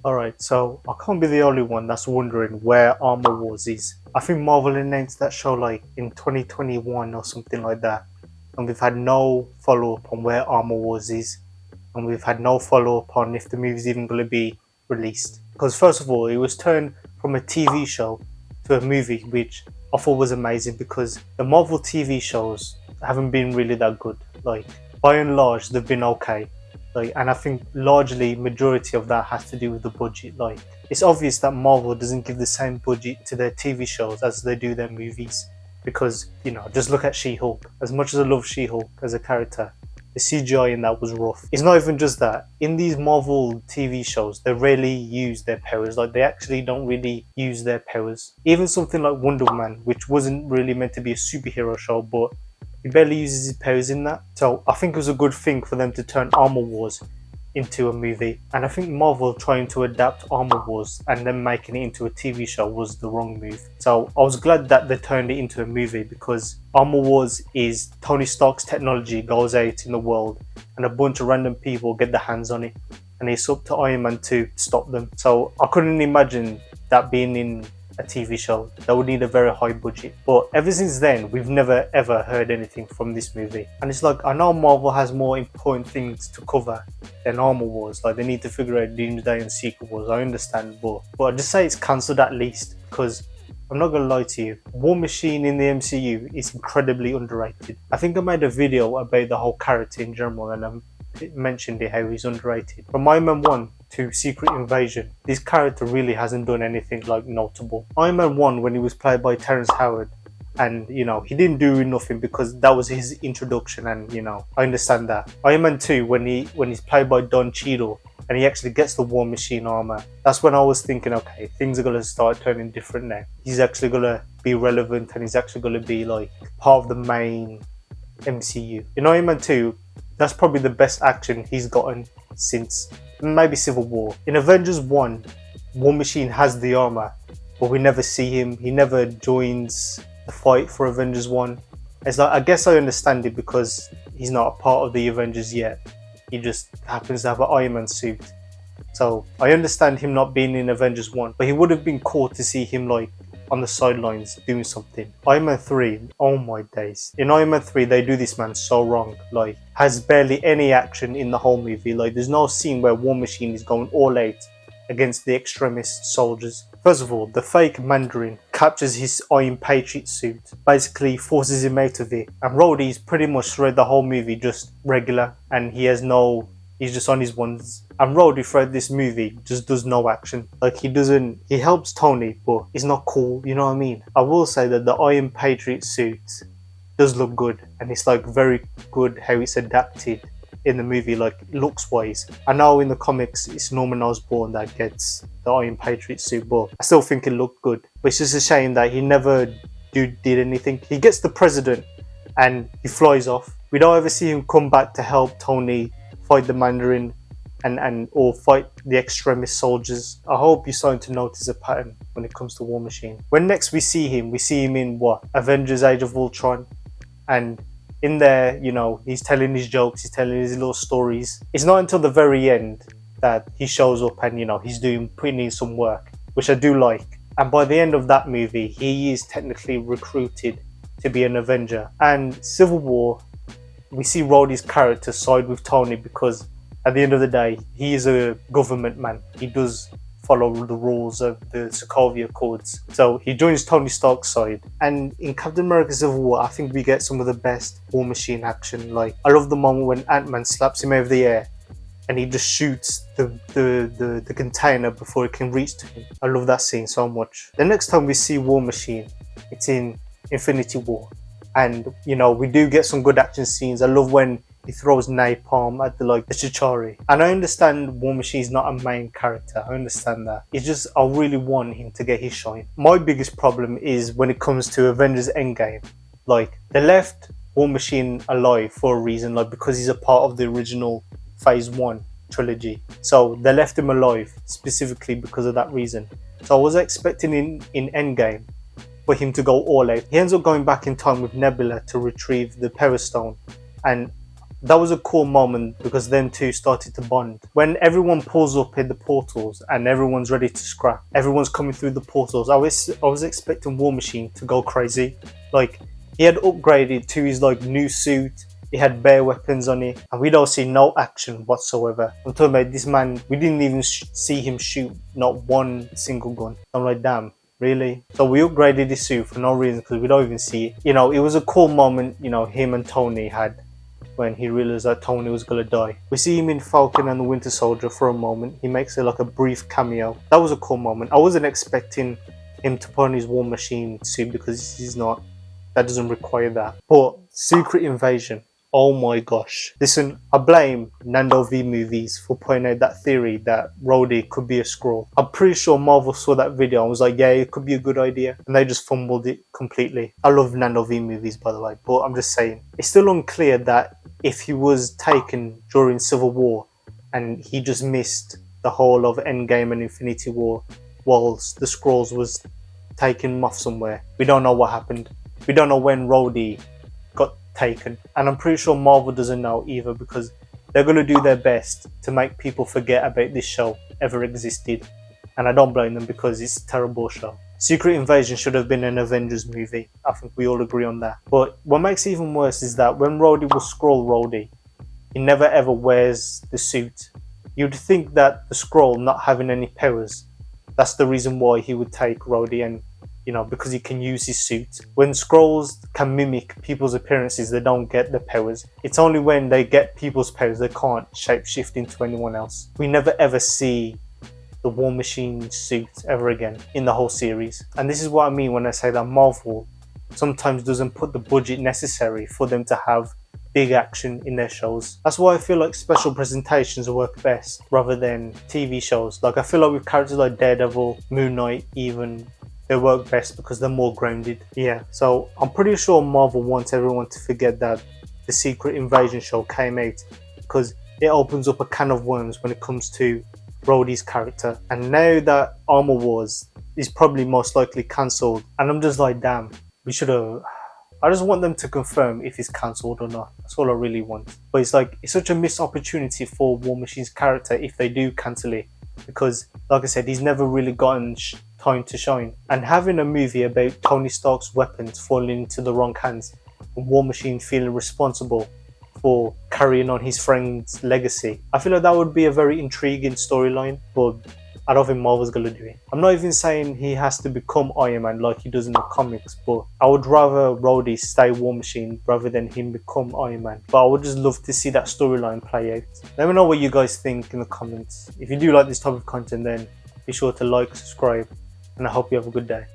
Alright, so I can't be the only one that's wondering where Armor Wars is. I think Marvel announced that show like in 2021 or something like that, and we've had no follow up on where Armor Wars is, and we've had no follow up on if the movie's even going to be released. Because, first of all, it was turned from a TV show to a movie, which I thought was amazing because the Marvel TV shows haven't been really that good. Like, by and large, they've been okay. Like, and I think largely majority of that has to do with the budget. Like, it's obvious that Marvel doesn't give the same budget to their TV shows as they do their movies, because just look at She-Hulk. As much as I love She-Hulk as a character, the CGI in that was rough. It's not even just that. In these Marvel TV shows, they rarely use their powers. Like, they actually don't really use their powers. Even something like Wonder Woman, which wasn't really meant to be a superhero show, but he barely uses his powers in that. So I think it was a good thing for them to turn Armor Wars into a movie. And I think Marvel trying to adapt Armor Wars and then making it into a TV show was the wrong move. So I was glad that they turned it into a movie, because Armor Wars is Tony Stark's technology goes out in the world and a bunch of random people get their hands on it. And it's up to Iron Man to stop them. So I couldn't imagine that being in a TV show. That would need a very high budget. But ever since then, we've never ever heard anything from this movie. And it's like, I know Marvel has more important things to cover than Armor Wars. Like, they need to figure out Doomsday and Secret Wars. I understand, but I just say it's cancelled at least, because I'm not gonna lie to you, War Machine in the MCU is incredibly underrated. I think I made a video about the whole character in general, and I mentioned it, how he's underrated. From Iron Man 1 to Secret Invasion, this character really hasn't done anything like notable. Iron Man 1, when he was played by Terrence Howard, and he didn't do nothing because that was his introduction, and I understand that. Iron Man 2, when he's played by Don Cheadle and he actually gets the War Machine armor, that's when I was thinking, okay, things are gonna start turning different now. He's actually gonna be relevant, and he's actually gonna be like part of the main MCU. In Iron Man 2, that's probably the best action he's gotten since maybe Civil War. In Avengers 1, War Machine has the armor, but we never see him. He never joins the fight for Avengers 1. It's like, I guess I understand it because he's not a part of the Avengers yet. He just happens to have an Iron Man suit. So I understand him not being in Avengers 1, but he would have been cool to see him like on the sidelines doing something. Iron Man 3, oh my days. In Iron Man 3, they do this man so wrong. Like, has barely any action in the whole movie. Like, there's no scene where War Machine is going all out against the extremist soldiers. First of all, the fake Mandarin captures his Iron Patriot suit, basically forces him out of it, and Rhodey's pretty much throughout the whole movie just regular, and he's just on his ones. And Rhodey throughout this movie just does no action. Like, he helps Tony, but he's not cool, you know what I mean? I will say that the Iron Patriot suit does look good, and it's like very good how it's adapted in the movie, like looks wise. I know in the comics it's Norman Osborn that gets the Iron Patriot suit, but I still think it looked good. But it's just a shame that he never did anything. He gets the president and he flies off. We don't ever see him come back to help Tony fight the Mandarin and or fight the extremist soldiers. I hope you're starting to notice a pattern when it comes to War Machine. When next we see him in what? Avengers Age of Ultron, and in there, he's telling his jokes, he's telling his little stories. It's not until the very end that he shows up and, he's putting in some work, which I do like. And by the end of that movie, he is technically recruited to be an Avenger. And Civil War, we see Rhodey's character side with Tony because at the end of the day, he is a government man. He does follow the rules of the Sokovia Accords. So he joins Tony Stark's side. And in Captain America Civil War, I think we get some of the best War Machine action. Like, I love the moment when Ant-Man slaps him over the air and he just shoots the container before it can reach to him. I love that scene so much. The next time we see War Machine, it's in Infinity War. And, we do get some good action scenes. I love when he throws napalm at the Chitauri. And I understand War Machine's not a main character. I understand that. It's just, I really want him to get his shine. My biggest problem is when it comes to Avengers Endgame. Like, they left War Machine alive for a reason, because he's a part of the original Phase 1 trilogy. So they left him alive specifically because of that reason. So I was expecting in Endgame for him to go all out. He ends up going back in time with Nebula to retrieve the Power Stone. And that was a cool moment because them two started to bond. When everyone pulls up in the portals and everyone's ready to scrap, everyone's coming through the portals. I was expecting War Machine to go crazy. Like, he had upgraded to his like new suit. He had bare weapons on it, and we don't see no action whatsoever. I'm talking about this man. We didn't even see him shoot not one single gun. I'm like, damn. Really? So we upgraded his suit for no reason because we don't even see it. You know, it was a cool moment, you know, him and Tony had when he realized that Tony was gonna die. We see him in Falcon and the Winter Soldier for a moment. He makes it like a brief cameo. That was a cool moment. I wasn't expecting him to put on his War Machine suit because he's not. That doesn't require that. But Secret Invasion. Oh my gosh. Listen, I blame Nando V Movies for putting out that theory that Rhodey could be a Skrull. I'm pretty sure Marvel saw that video and was like, yeah, it could be a good idea. And they just fumbled it completely. I love Nando V Movies, by the way, but I'm just saying. It's still unclear that if he was taken during Civil War and he just missed the whole of Endgame and Infinity War whilst the Skrulls was taking him off somewhere. We don't know what happened. We don't know when Rhodey got taken, and I'm pretty sure Marvel doesn't know either because they're going to do their best to make people forget about this show ever existed, and I don't blame them because it's a terrible show. Secret Invasion should have been an Avengers movie. I think we all agree on that. But what makes it even worse is that when Rhodey was Skrull Rhodey, he never ever wears the suit. You'd think that the Skrull not having any powers, that's the reason why he would take Rhodey, and you know, because he can use his suit. When Skrulls can mimic people's appearances, they don't get the powers. It's only when they get people's powers they can't shapeshift into anyone else. We never ever see the War Machine suit ever again in the whole series. And this is what I mean when I say that Marvel sometimes doesn't put the budget necessary for them to have big action in their shows. That's why I feel like special presentations work best rather than TV shows. Like, I feel like with characters like Daredevil, Moon Knight even, they work best because they're more grounded. Yeah, so I'm pretty sure Marvel wants everyone to forget that the Secret Invasion show came out because it opens up a can of worms when it comes to Rhodey's character. And now that Armor Wars is probably most likely cancelled, and I'm just like, damn, we should have... I just want them to confirm if it's cancelled or not. That's all I really want. But it's like, it's such a missed opportunity for War Machine's character if they do cancel it. Because, like I said, he's never really gotten time to shine. And having a movie about Tony Stark's weapons falling into the wrong hands and War Machine feeling responsible for carrying on his friend's legacy, I feel like that would be a very intriguing storyline, but I don't think Marvel's gonna do it. I'm not even saying he has to become Iron Man like he does in the comics, but I would rather Rhodey stay War Machine rather than him become Iron Man. But I would just love to see that storyline play out. Let me know what you guys think in the comments. If you do like this type of content, then be sure to like, subscribe, and I hope you have a good day.